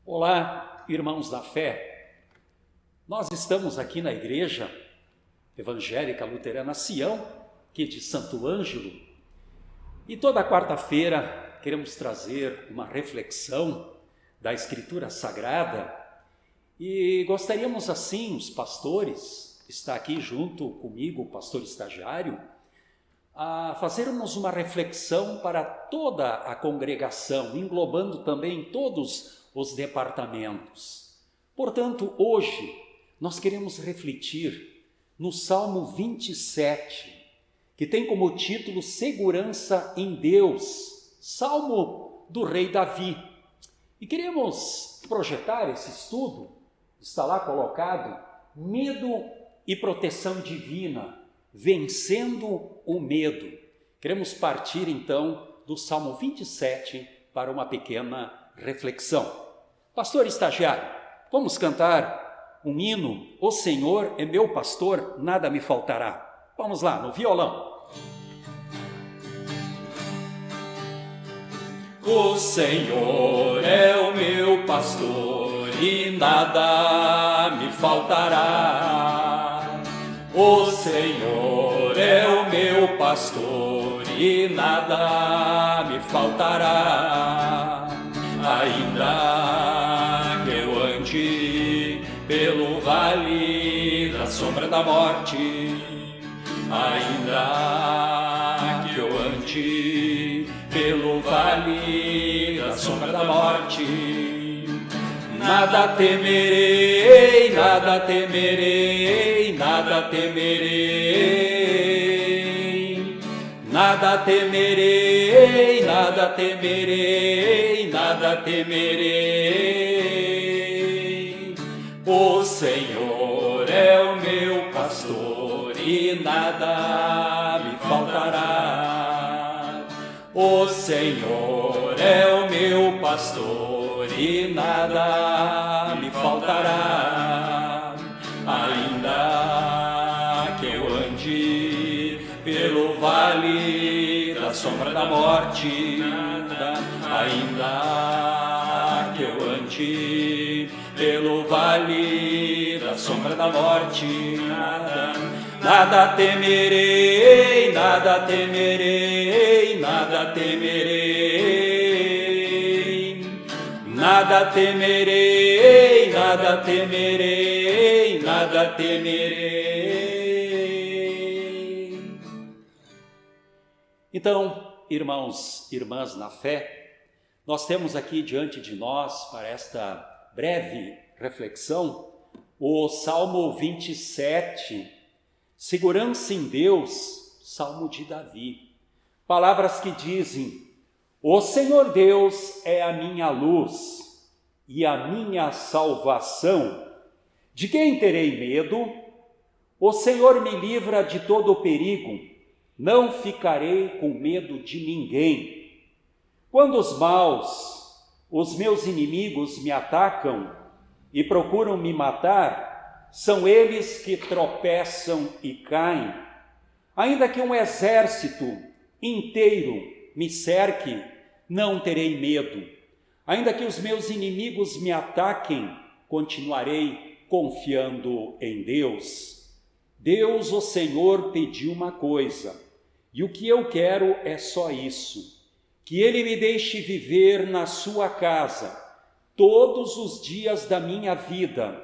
Olá, irmãos da fé. Nós estamos aqui na Igreja Evangélica Luterana Sião, aqui de Santo Ângelo, e toda quarta-feira queremos trazer uma reflexão da Escritura Sagrada e gostaríamos assim, os pastores, está aqui junto comigo o pastor estagiário, a fazermos uma reflexão para toda a congregação, englobando também todos os departamentos. Portanto, hoje nós queremos refletir no Salmo 27, que tem como título Segurança em Deus, Salmo do rei Davi. E queremos projetar esse estudo, está lá colocado, medo e proteção divina, vencendo o medo. Queremos partir então do Salmo 27 para uma pequena reflexão. Pastor estagiário, vamos cantar um hino, O Senhor é meu pastor, nada me faltará. Vamos lá, no violão. O Senhor é o meu pastor e nada me faltará. O Senhor é o meu pastor e nada me faltará. Ainda que eu ande pelo vale da sombra da morte, ainda que eu ande pelo vale da sombra da morte, nada temerei, nada temerei, nada temerei, nada temerei, nada temerei, nada temerei. O Senhor é o meu pastor e nada me faltará. O Senhor é o meu pastor e nada me faltará. Ainda que eu ande pelo vale da sombra da morte, ainda que eu ande pelo vale da sombra da morte, nada temerei, nada temerei, nada temerei, nada temerei, nada temerei, nada temerei. Então, irmãos e irmãs na fé, nós temos aqui diante de nós, para esta breve reflexão, o Salmo 27, Segurança em Deus, Salmo de Davi. Palavras que dizem: O Senhor Deus é a minha luz e a minha salvação. De quem terei medo? O Senhor me livra de todo o perigo. Não ficarei com medo de ninguém. Quando os maus, os meus inimigos, me atacam e procuram me matar, são eles que tropeçam e caem. Ainda que um exército inteiro me cerque, não terei medo. Ainda que os meus inimigos me ataquem, continuarei confiando em Deus. Deus, o Senhor, pediu uma coisa, e o que eu quero é só isso: que Ele me deixe viver na sua casa todos os dias da minha vida,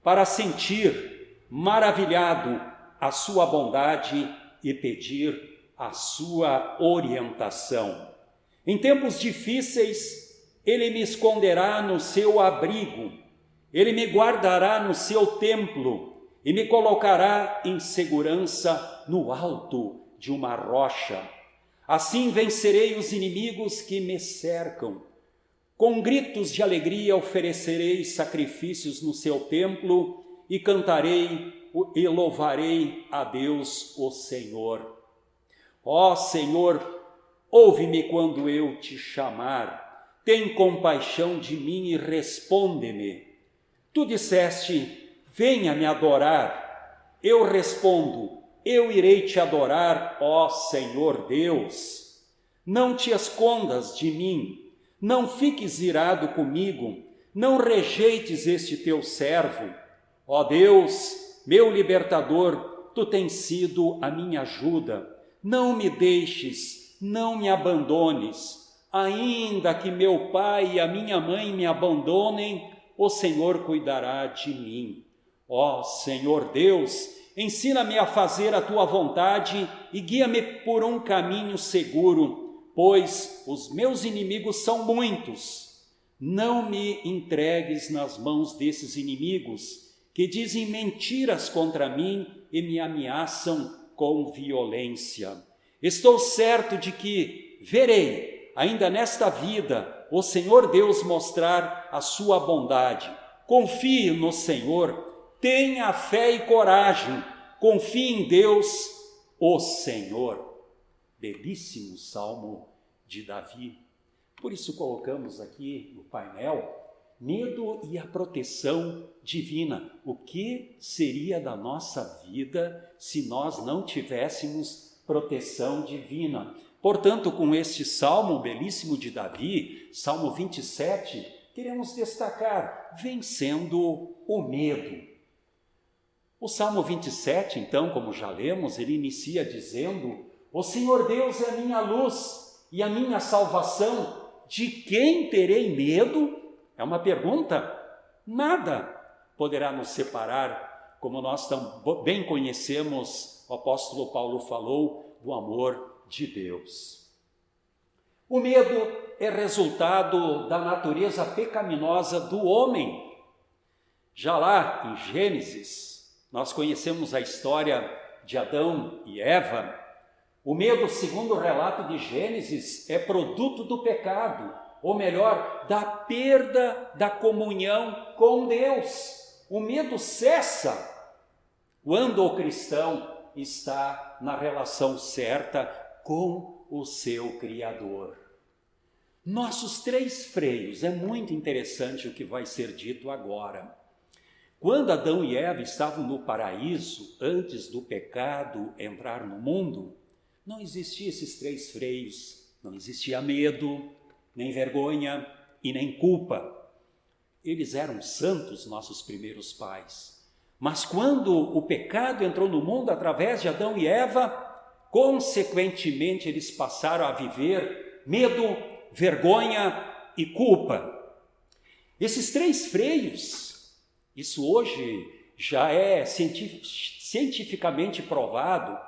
para sentir maravilhado a sua bondade e pedir a sua orientação. Em tempos difíceis, Ele me esconderá no seu abrigo, Ele me guardará no seu templo e me colocará em segurança no alto de uma rocha. Assim vencerei os inimigos que me cercam. Com gritos de alegria oferecerei sacrifícios no seu templo e cantarei e louvarei a Deus, o Senhor. Ó Senhor, ouve-me quando eu te chamar. Tem compaixão de mim e responde-me. Tu disseste: venha me adorar. Eu respondo: eu irei te adorar, ó Senhor Deus. Não te escondas de mim, não fiques irado comigo, não rejeites este teu servo. Ó Deus, meu libertador, tu tens sido a minha ajuda. Não me deixes, não me abandones. Ainda que meu pai e a minha mãe me abandonem, o Senhor cuidará de mim. Ó Senhor Deus, ensina-me a fazer a tua vontade e guia-me por um caminho seguro, pois os meus inimigos são muitos. Não me entregues nas mãos desses inimigos, que dizem mentiras contra mim e me ameaçam com violência. Estou certo de que verei, ainda nesta vida, o Senhor Deus mostrar a sua bondade. Confie no Senhor, tenha fé e coragem, confie em Deus, o Senhor. Belíssimo salmo de Davi. Por isso colocamos aqui no painel medo e a proteção divina. O que seria da nossa vida se nós não tivéssemos proteção divina? Portanto, com este salmo belíssimo de Davi, Salmo 27, queremos destacar vencendo o medo. O Salmo 27, então, como já lemos, ele inicia dizendo: o Senhor Deus é a minha luz e a minha salvação, de quem terei medo? É uma pergunta. Nada poderá nos separar, como nós tão bem conhecemos, o apóstolo Paulo falou, do amor de Deus. O medo é resultado da natureza pecaminosa do homem. Já lá em Gênesis, nós conhecemos a história de Adão e Eva. O medo, segundo o relato de Gênesis, é produto do pecado, ou melhor, da perda da comunhão com Deus. O medo cessa quando o cristão está na relação certa com o seu Criador. Nossos 3 freios, é muito interessante o que vai ser dito agora. Quando Adão e Eva estavam no paraíso, antes do pecado entrar no mundo, não existiam esses 3 freios, não existia medo, nem vergonha e nem culpa. Eles eram santos, nossos primeiros pais. Mas quando o pecado entrou no mundo através de Adão e Eva, consequentemente eles passaram a viver medo, vergonha e culpa. Esses 3 freios, isso hoje já é cientificamente provado,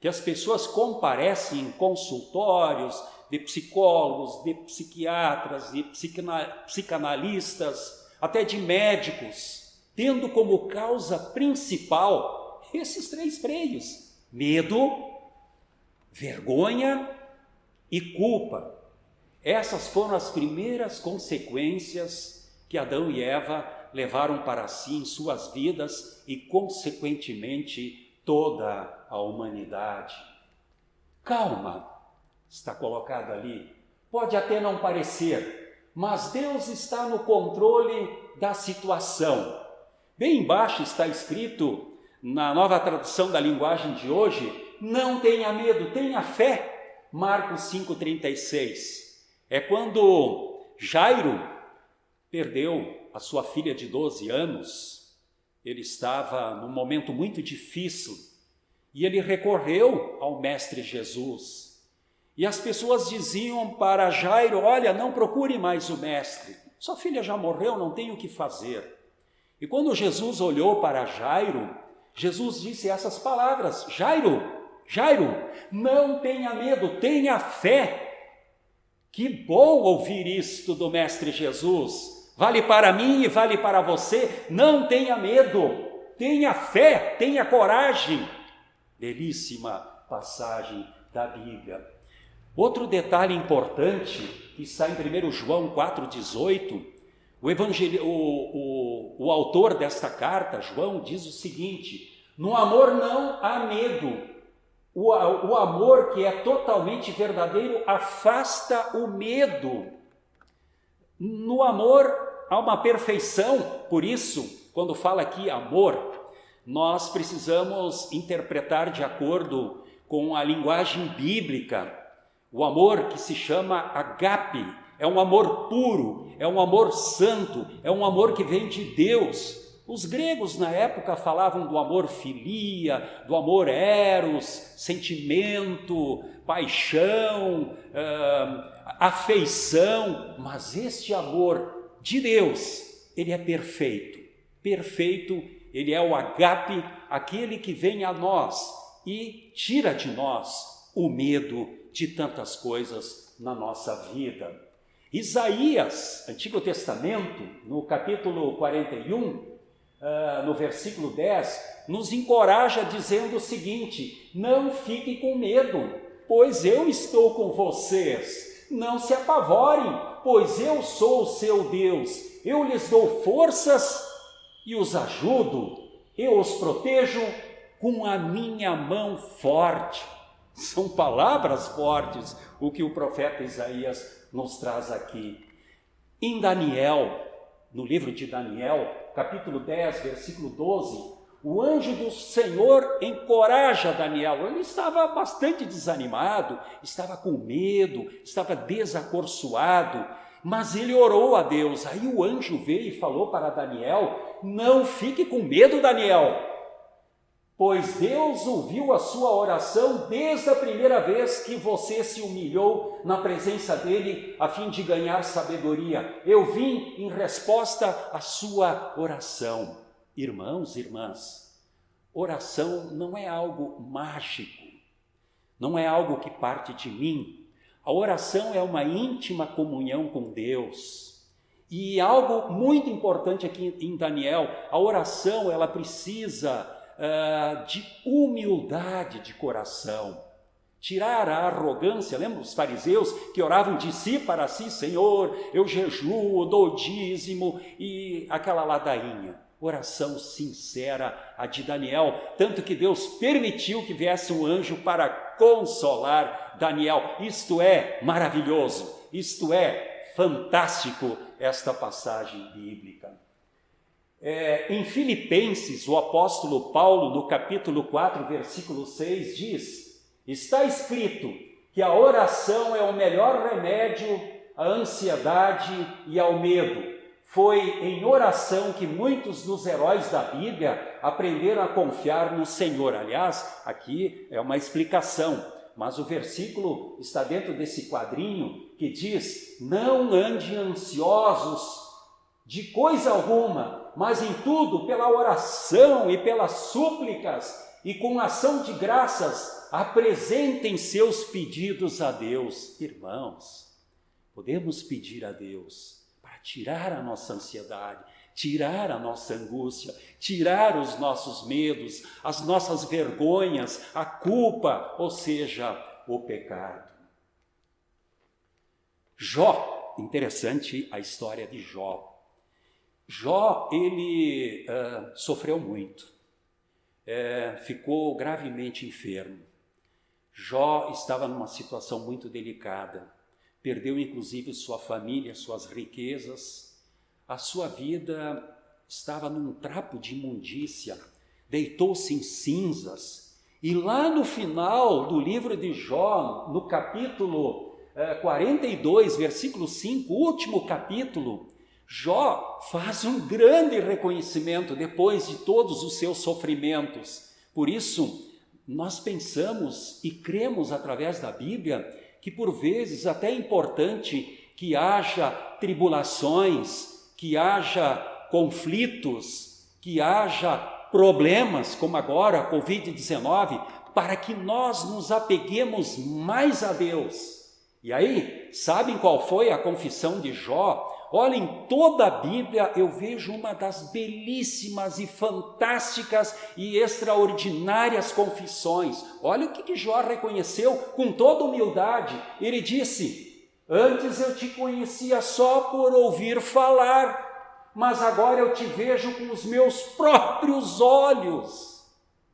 que as pessoas comparecem em consultórios de psicólogos, de psiquiatras, de psicanalistas, até de médicos, tendo como causa principal esses 3 freios: medo, vergonha e culpa. Essas foram as primeiras consequências que Adão e Eva levaram para si em suas vidas e, consequentemente, toda a humanidade. Calma, está colocado ali. Pode até não parecer, mas Deus está no controle da situação. Bem embaixo está escrito, na Nova Tradução da Linguagem de hoje: não tenha medo, tenha fé. Marcos 5,36. É quando Jairo perdeu a sua filha de 12 anos. Ele estava num momento muito difícil e ele recorreu ao Mestre Jesus. E as pessoas diziam para Jairo: olha, não procure mais o Mestre, sua filha já morreu, não tem o que fazer. E quando Jesus olhou para Jairo, Jesus disse essas palavras: Jairo, não tenha medo, tenha fé. Que bom ouvir isto do Mestre Jesus. Vale para mim e vale para você. Não tenha medo, tenha fé, tenha coragem. Belíssima passagem da Bíblia. Outro detalhe importante que está em 1 João 4,18, o autor desta carta, João, diz o seguinte: no amor não há medo. O amor que é totalmente verdadeiro afasta o medo. No amor há uma perfeição. Por isso, quando fala aqui amor, nós precisamos interpretar de acordo com a linguagem bíblica. O amor que se chama agape é um amor puro, é um amor santo, é um amor que vem de Deus. Os gregos na época falavam do amor filia, do amor eros, sentimento, paixão, afeição, mas este amor de Deus, ele é perfeito, perfeito, ele é o ágape, aquele que vem a nós e tira de nós o medo de tantas coisas na nossa vida. Isaías, Antigo Testamento, no capítulo 41, no versículo 10, nos encoraja dizendo o seguinte: não fiquem com medo, pois eu estou com vocês. Não se apavorem, pois eu sou o seu Deus. Eu lhes dou forças e os ajudo. Eu os protejo com a minha mão forte. São palavras fortes o que o profeta Isaías nos traz aqui. Em Daniel, no livro de Daniel, capítulo 10, versículo 12, o anjo do Senhor encoraja Daniel. Ele estava bastante desanimado, estava com medo, estava desacorçoado, mas ele orou a Deus. Aí o anjo veio e falou para Daniel: não fique com medo, Daniel, pois Deus ouviu a sua oração desde a primeira vez que você se humilhou na presença dele a fim de ganhar sabedoria. Eu vim em resposta à sua oração. Irmãos e irmãs, oração não é algo mágico, não é algo que parte de mim. A oração é uma íntima comunhão com Deus. E algo muito importante aqui em Daniel, a oração ela precisa de humildade de coração, tirar a arrogância. Lembra os fariseus que oravam de si para si: Senhor, eu jejuo, dou dízimo, e aquela ladainha. Oração sincera a de Daniel, tanto que Deus permitiu que viesse um anjo para consolar Daniel. Isto é maravilhoso, isto é fantástico, esta passagem bíblica. Em Filipenses, o apóstolo Paulo, no capítulo 4, versículo 6, diz: está escrito que a oração é o melhor remédio à ansiedade e ao medo. Foi em oração que muitos dos heróis da Bíblia aprenderam a confiar no Senhor. Aliás, aqui é uma explicação, mas o versículo está dentro desse quadrinho que diz: não ande ansiosos de coisa alguma, mas em tudo, pela oração e pelas súplicas e com ação de graças, apresentem seus pedidos a Deus. Irmãos, podemos pedir a Deus para tirar a nossa ansiedade, tirar a nossa angústia, tirar os nossos medos, as nossas vergonhas, a culpa, ou seja, o pecado. Jó, interessante a história de Jó. Jó, ele sofreu muito, ficou gravemente enfermo. Jó estava numa situação muito delicada, perdeu inclusive sua família, suas riquezas, a sua vida estava num trapo de imundícia, deitou-se em cinzas. E lá no final do livro de Jó, no capítulo 42, versículo 5, último capítulo, Jó faz um grande reconhecimento depois de todos os seus sofrimentos. Por isso, nós pensamos e cremos através da Bíblia que por vezes até é importante que haja tribulações, que haja conflitos, que haja problemas, como agora a Covid-19, para que nós nos apeguemos mais a Deus. E aí, sabem qual foi a confissão de Jó? Olha, em toda a Bíblia eu vejo uma das belíssimas e fantásticas e extraordinárias confissões. Olha o que Jó reconheceu com toda humildade. Ele disse: antes eu te conhecia só por ouvir falar, mas agora eu te vejo com os meus próprios olhos,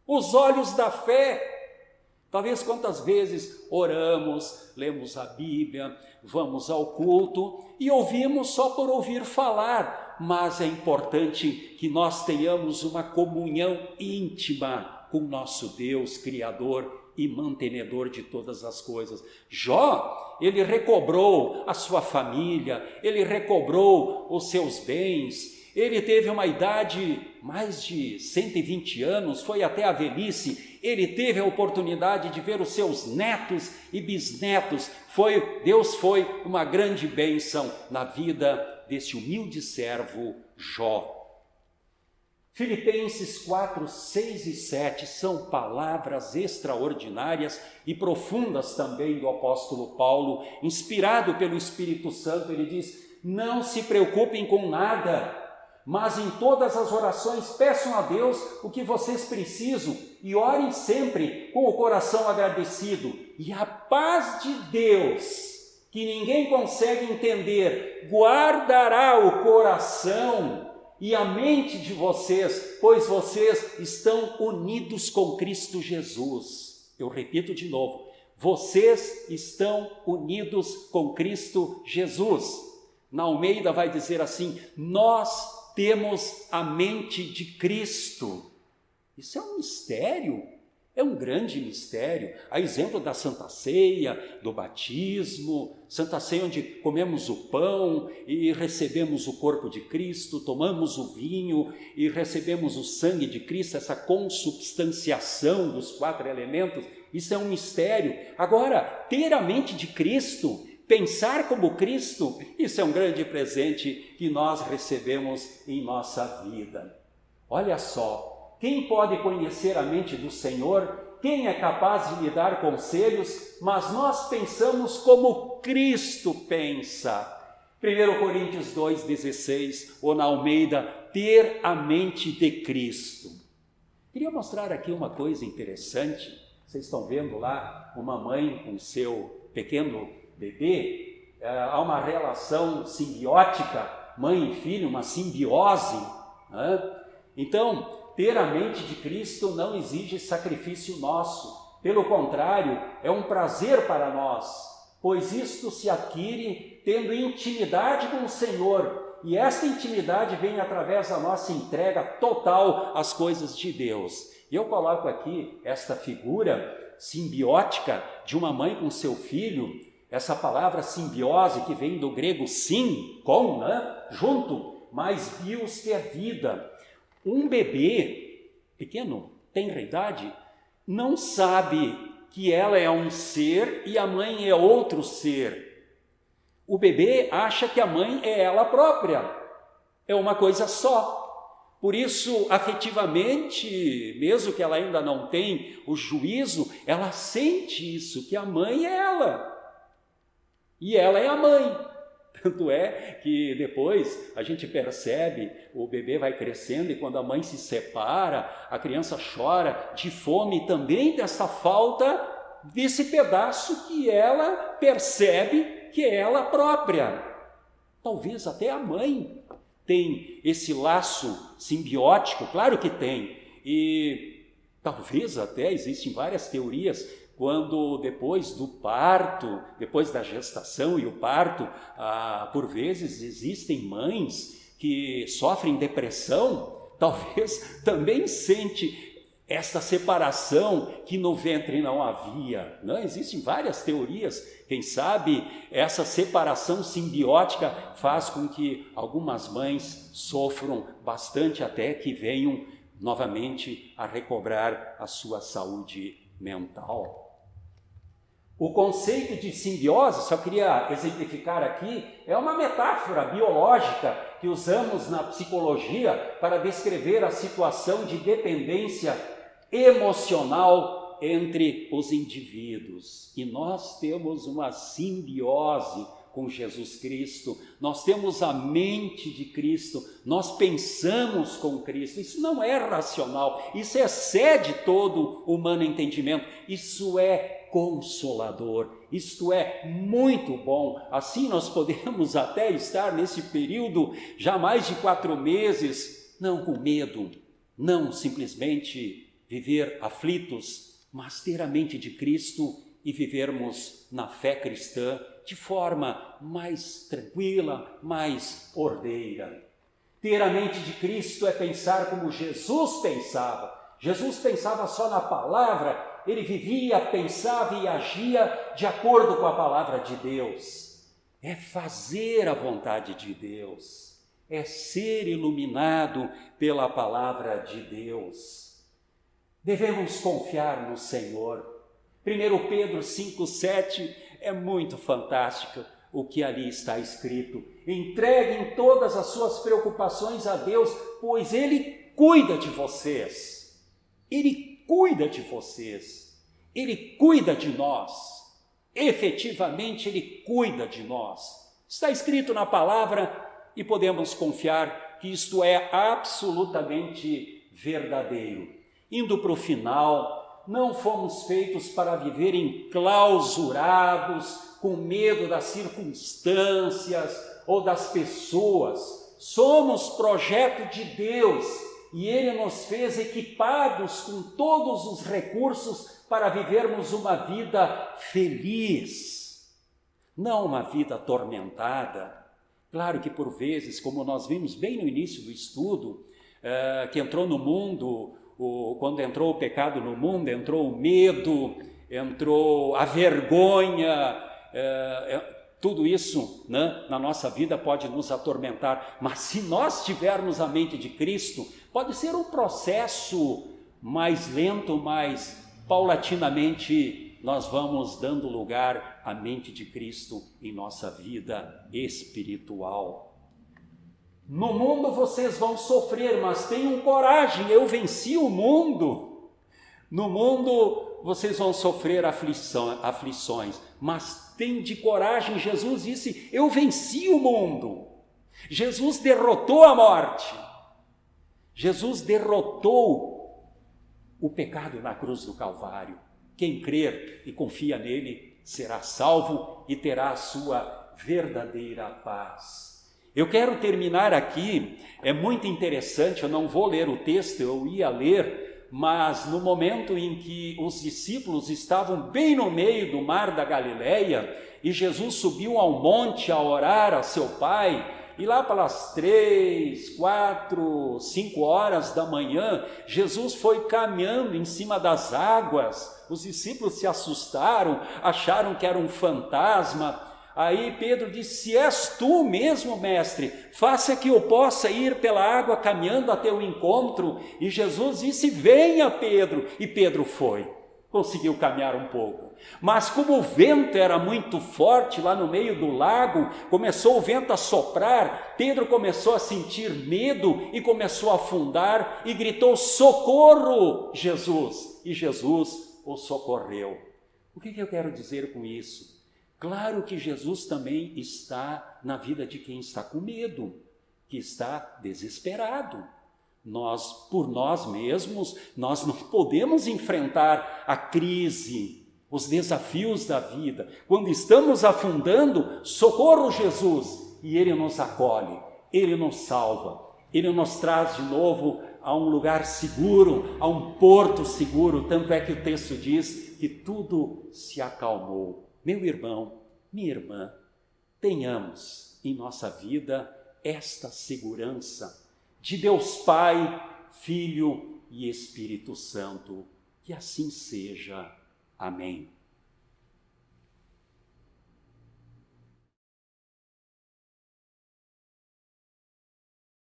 os olhos da fé. Talvez quantas vezes oramos, lemos a Bíblia, vamos ao culto e ouvimos só por ouvir falar, mas é importante que nós tenhamos uma comunhão íntima com nosso Deus Criador e mantenedor de todas as coisas. Jó, ele recobrou a sua família, ele recobrou os seus bens, ele teve uma idade mais de 120 anos, foi até a velhice, ele teve a oportunidade de ver os seus netos e bisnetos. Deus foi uma grande bênção na vida desse humilde servo Jó. Filipenses 4, 6 e 7 são palavras extraordinárias e profundas também do apóstolo Paulo, inspirado pelo Espírito Santo. Ele diz: não se preocupem com nada, mas em todas as orações peçam a Deus o que vocês precisam e orem sempre com o coração agradecido. E a paz de Deus, que ninguém consegue entender, guardará o coração e a mente de vocês, pois vocês estão unidos com Cristo Jesus. Eu repito de novo, vocês estão unidos com Cristo Jesus. Na Almeida vai dizer assim: nós temos a mente de Cristo. Isso é um mistério, é um grande mistério. A exemplo da Santa Ceia, do batismo, Santa Ceia onde comemos o pão e recebemos o corpo de Cristo, tomamos o vinho e recebemos o sangue de Cristo, essa consubstanciação dos 4 elementos, isso é um mistério. Agora, ter a mente de Cristo, pensar como Cristo, isso é um grande presente que nós recebemos em nossa vida. Olha só, quem pode conhecer a mente do Senhor? Quem é capaz de lhe dar conselhos? Mas nós pensamos como Cristo pensa. 1 Coríntios 2,16, ou na Almeida, ter a mente de Cristo. Queria mostrar aqui uma coisa interessante. Vocês estão vendo lá uma mãe com seu pequeno bebê, há uma relação simbiótica, mãe e filho, uma simbiose. Então, ter a mente de Cristo não exige sacrifício nosso, pelo contrário, é um prazer para nós, pois isto se adquire tendo intimidade com o Senhor, e esta intimidade vem através da nossa entrega total às coisas de Deus. E eu coloco aqui esta figura simbiótica de uma mãe com seu filho. Essa palavra simbiose, que vem do grego sim, com, junto, mais bios que é vida. Um bebê pequeno, tenra idade, não sabe que ela é um ser e a mãe é outro ser. O bebê acha que a mãe é ela própria, é uma coisa só. Por isso, afetivamente, mesmo que ela ainda não tenha o juízo, ela sente isso, que a mãe é ela. E ela é a mãe. Tanto é que depois a gente percebe, o bebê vai crescendo e quando a mãe se separa, a criança chora de fome também dessa falta desse pedaço que ela percebe que é ela própria. Talvez até a mãe tem esse laço simbiótico, claro que tem, e talvez até existem várias teorias. Quando depois do parto, depois da gestação e o parto, por vezes existem mães que sofrem depressão, talvez também sente esta separação que no ventre não havia. Não? Existem várias teorias, quem sabe essa separação simbiótica faz com que algumas mães sofram bastante até que venham novamente a recobrar a sua saúde mental. O conceito de simbiose, só queria exemplificar aqui, é uma metáfora biológica que usamos na psicologia para descrever a situação de dependência emocional entre os indivíduos. E nós temos uma simbiose com Jesus Cristo, nós temos a mente de Cristo, nós pensamos com Cristo. Isso não é racional, isso excede todo o humano entendimento, isso é consolador, isto é muito bom. Assim nós podemos até estar nesse período já mais de 4 meses, não com medo, não simplesmente viver aflitos, mas ter a mente de Cristo e vivermos na fé cristã de forma mais tranquila, mais ordeira. Ter a mente de Cristo é pensar como Jesus pensava. Jesus pensava só na palavra ele vivia, pensava e agia de acordo com a palavra de Deus. É fazer a vontade de Deus, é ser iluminado pela palavra de Deus. Devemos confiar no Senhor. 1 Pedro 5,7 é muito fantástico o que ali está escrito. Entreguem todas as suas preocupações a Deus, pois Ele cuida de vocês. Ele cuida de vocês. Ele cuida de nós. Efetivamente, Ele cuida de nós. Está escrito na palavra e podemos confiar que isto é absolutamente verdadeiro. Indo para o final, não fomos feitos para viver enclausurados, com medo das circunstâncias ou das pessoas. Somos projeto de Deus e Ele nos fez equipados com todos os recursos para vivermos uma vida feliz, não uma vida atormentada. Claro que por vezes, como nós vimos bem no início do estudo, que entrou no mundo, quando entrou o pecado no mundo, entrou o medo, entrou a vergonha, tudo isso, né, na nossa vida pode nos atormentar, mas se nós tivermos a mente de Cristo, pode ser um processo mais lento, mas paulatinamente nós vamos dando lugar à mente de Cristo em nossa vida espiritual. No mundo vocês vão sofrer, mas tenham coragem, eu venci o mundo. No mundo vocês vão sofrer aflições, mas tende coragem. Jesus disse, eu venci o mundo. Jesus derrotou a morte. Jesus derrotou o pecado na cruz do Calvário. Quem crer e confia nele será salvo e terá a sua verdadeira paz. Eu quero terminar aqui, é muito interessante, eu não vou ler o texto, eu ia ler, mas no momento em que os discípulos estavam bem no meio do mar da Galileia e Jesus subiu ao monte a orar a seu Pai, e lá pelas 3, 4, 5 horas da manhã, Jesus foi caminhando em cima das águas. Os discípulos se assustaram, acharam que era um fantasma. Aí Pedro disse, se és tu mesmo, mestre, faça que eu possa ir pela água caminhando a teu encontro. E Jesus disse, venha Pedro. E Pedro foi, conseguiu caminhar um pouco. Mas como o vento era muito forte lá no meio do lago, começou o vento a soprar, Pedro começou a sentir medo e começou a afundar e gritou, socorro, Jesus! E Jesus o socorreu. O que eu quero dizer com isso? Claro que Jesus também está na vida de quem está com medo, que está desesperado. Nós, por nós mesmos, nós não podemos enfrentar a crise, os desafios da vida. Quando estamos afundando, socorro Jesus, e Ele nos acolhe, Ele nos salva, Ele nos traz de novo a um lugar seguro, a um porto seguro. Tanto é que o texto diz que tudo se acalmou. Meu irmão, minha irmã, tenhamos em nossa vida esta segurança de Deus Pai, Filho e Espírito Santo. Que assim seja. Amém.